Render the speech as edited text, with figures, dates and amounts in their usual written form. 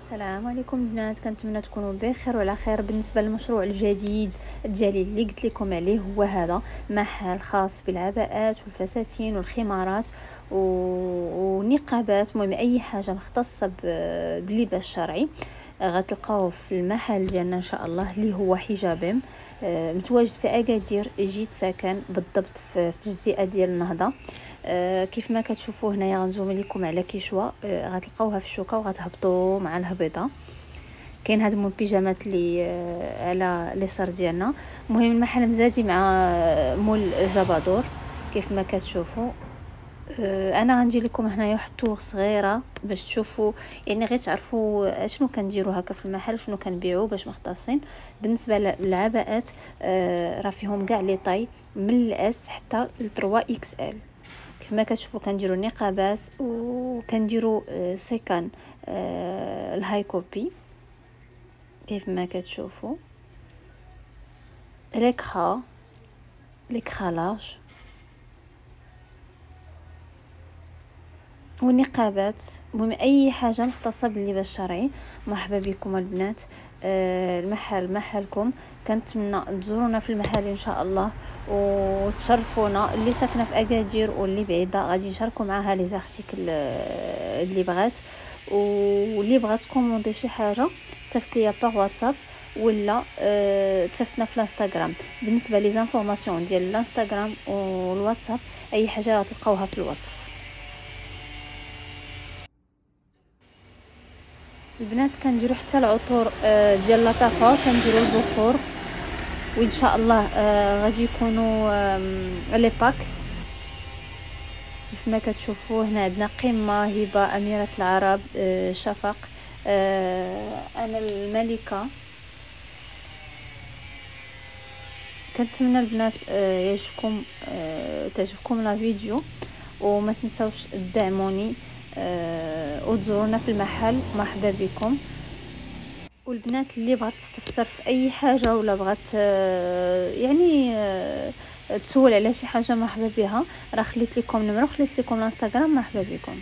السلام عليكم البنات، كنتمنى تكونوا بخير وعلى خير. بالنسبه للمشروع الجديد ديالي اللي قلت لكم عليه، هو هذا محل خاص بالعباءات والفساتين والخمارات والنقابات، المهم اي حاجه مختصه باللباس الشرعي غتلقاوه في المحل ديالنا ان شاء الله، اللي هو حجابم. متواجد في اكادير، جيت ساكن بالضبط في التجزئه ديال النهضه. كيف ما كتشوفوا هنايا غنزوم لكم على كيشوا، غتلقاوها في الشوكه وغتهبطوا مع الهبيطه. كاين هاد مول بيجامات اللي على اليسار ديالنا. المهم المحل مزادي مع مول جبادور كيف ما كتشوفوا. انا غندير لكم هنايا واحد التور صغيره باش تشوفوا، يعني غير تعرفوا شنو كنديروا هكا في المحل وشنو كنبيعوا باش مختصين. بالنسبه للعباءات راه فيهم كاع لي طاي من الاس حتى ل 3 اكس ال. كيف ما كتشوفوا كنديروا النقابات وكنديروا سيكان الهاي كوبي كيف ما كتشوفوا، ليكرا ليكرالاج والنقابات. المهم اي حاجه مختصه باللباس الشرعي مرحبا بكم البنات. المحل محلكم، كنتمنى تزورونا في المحل ان شاء الله وتشرفونا. اللي ساكنه في اكادير واللي بعيده غادي نشاركوا معها لي زارتيكل اللي بغات، واللي بغات كوموندي شي حاجه تصيفط ليا باغ واتساب ولا تصيفطنا في الانستغرام. بالنسبه لي زانفورماسيون ديال الانستغرام والواتساب اي حاجه غتلقاوها في الوصف. البنات كنديروا حتى العطور ديال لاطافا، كنديروا البخور، وان شاء الله غادي يكونوا لي باك كيف ما كتشوفوا. هنا عندنا قمه، هبه، اميره العرب، شفق، انا الملكه. كنتمنى البنات يعجبكم تعجبكم لا فيديو، وما تنسوش تدعموني وتزورونا في المحل. مرحبا بكم. والبنات اللي بغات تستفسر في اي حاجه ولا بغات يعني تسول على شي حاجه مرحبا بها. راه خليت لكم نمرو، خليت لكم الانستغرام. مرحبا بكم.